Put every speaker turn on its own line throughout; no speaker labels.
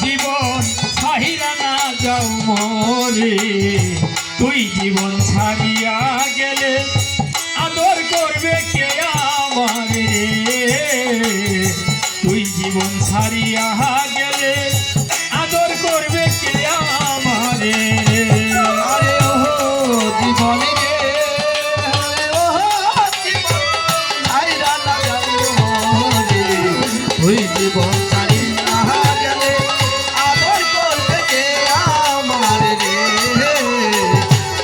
জীবন ছাইরা না যাও মরে, তুই জীবন ছাড়িয়া গেলে আদর করবে কে আমারে, তুই জীবন ছাড়িয়া গেলে আদর করবে কে আমারে।
আরে ও জীবনে রে, ও জীবন ছাইরা না যাও মরে, তুই জীবন ছাড়িয়া গেলে আদর করবে কে আমারে রে,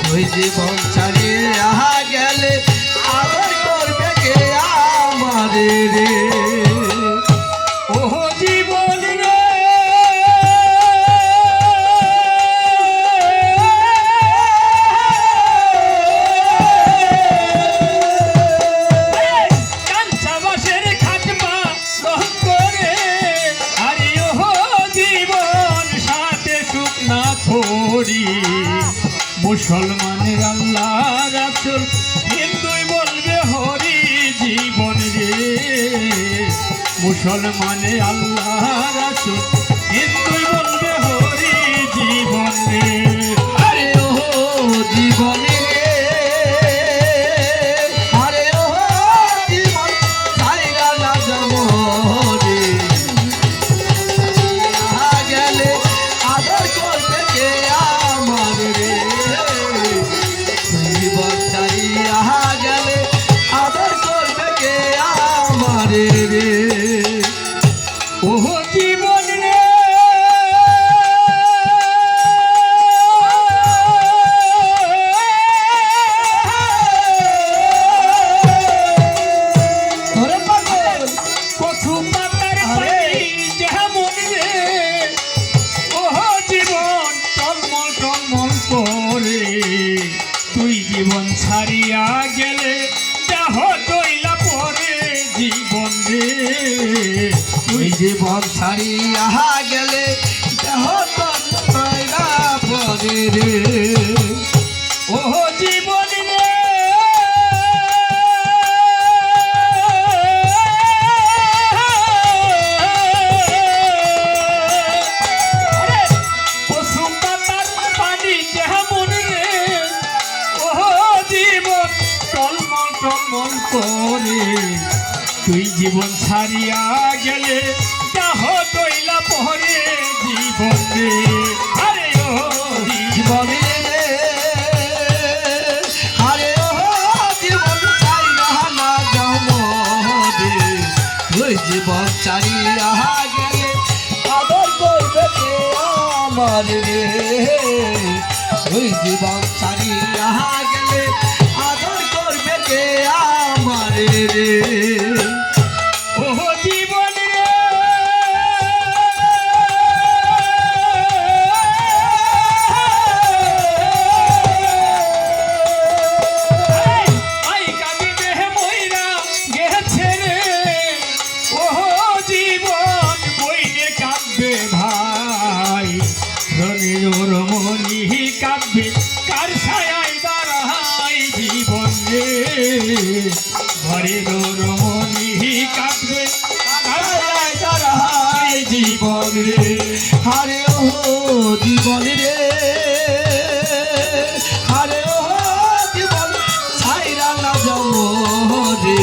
তুই জীবন ছাড়িয়া গেলে আদর করবে কে আমারে রে।
ও জীবন রে কাঞ্চা বাঁশের খাটমা রং করে, আরে ও জীবন সাথে সুখ না করি, মুসলমানের আল্লাহ রাসূল হিন্দুই বলবে হরি জীবন রে, মুসলমানে আল্লাহ রাসূল হিন্দুই বলবে হরি জীবন রে।
আরে ও জীবনে রে, আরে ও জীবন ছাইরা না যাও রে, গেলে আদর করবে কে আমার রে, জীবন ছাড়িয়া গেলে আদর করবে কে আমার রে।
ও জীবন রে
ওরে পাগল
কচু পাতার পানি যেমন রে, ও জীবন টলমল টলমল করে, তুই জীবন ছাড়িয়া গেলে দেহ তৈলা পরে জীবন রে,
তুই জীবন ছাড়িয়া গেলে দেহ তৈরা পরে রে।
ও জীবন রে আরে কচু পাতার পানি যেমন রে, ও জীবন টলমল টলমল করে, তুই জীবন ছাড়িয়া গেলে দেহ তৈলা পরে জীবন রে। আরে ও
জীবনে রে, আরে ও জীবন ছাড়িয়া না যাও মরে, তুই জীবন ছাড়িয়া গেলে আদর করবে কে আমার রে, তুই জীবন ছাড়িয়া গেলে আদর করবে কে আমার রে।
ও জীবন রে আই কাবি দেহ মইরা গেছে রে, ও জীবন বইনে কাঁদবে ভাই, রনির মনি কাঁদবে কার ছায়ায় দাঁড়াই জীবন রে, ঘরের রমণী কাঁদবে কার ছায়ায় দাঁড়াই জীবন রে।
আরে ও জীবন রে, আরে ও জীবন ছাইরা না যাও রে,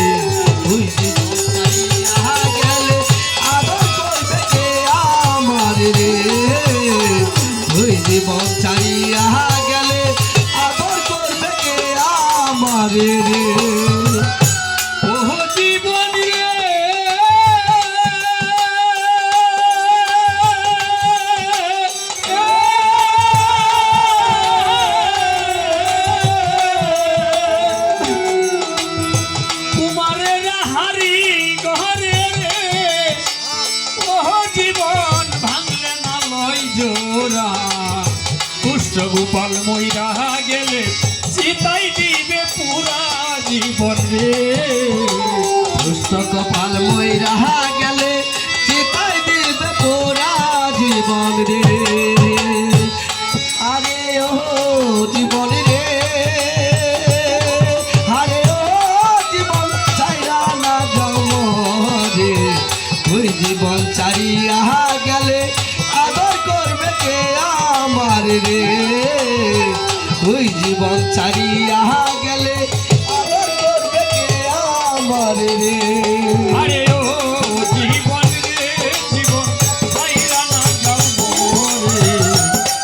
তুই জীবন ছাইরা গেলে আদর করবে কে আমার রে, তুই জীবন ছাইরা গেলে আদর করবে কে আমার রে।
ও জীবন রে কুমারের হারি ঘরে রে, ও জীবন ভাঙলে না লয় জোড়া, পুষ্ট গোপাল মইরা গেলে চিতাই দিবে পুরা জীবন রে,
দুষ্ট কপাল মইরা গেলে চিতাই দিবে পোরা জীবন রে। আরে ও জীবন রে, আরে ও জীবন ছাইরা না যাও রে, তুই জীবন ছাড়িয়া গেলে আদর রে তুই জীবন ছাড়িয়া গেলে আদর করবে কে আমার রে
আরে ও জীবন রে জীবন ছাইরা না যাও মোরে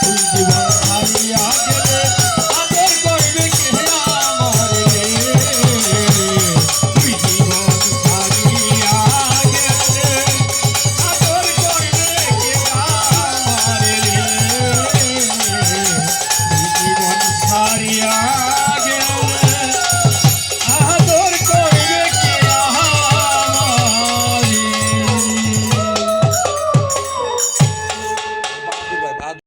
তুই জীবন ছাড়িয়া গেলে আদর করবে কে আমার রে তুই জীবন ছাড়িয়া গেলে আদর করবে কে আমার রে তুই জীবন ছাড়িয়া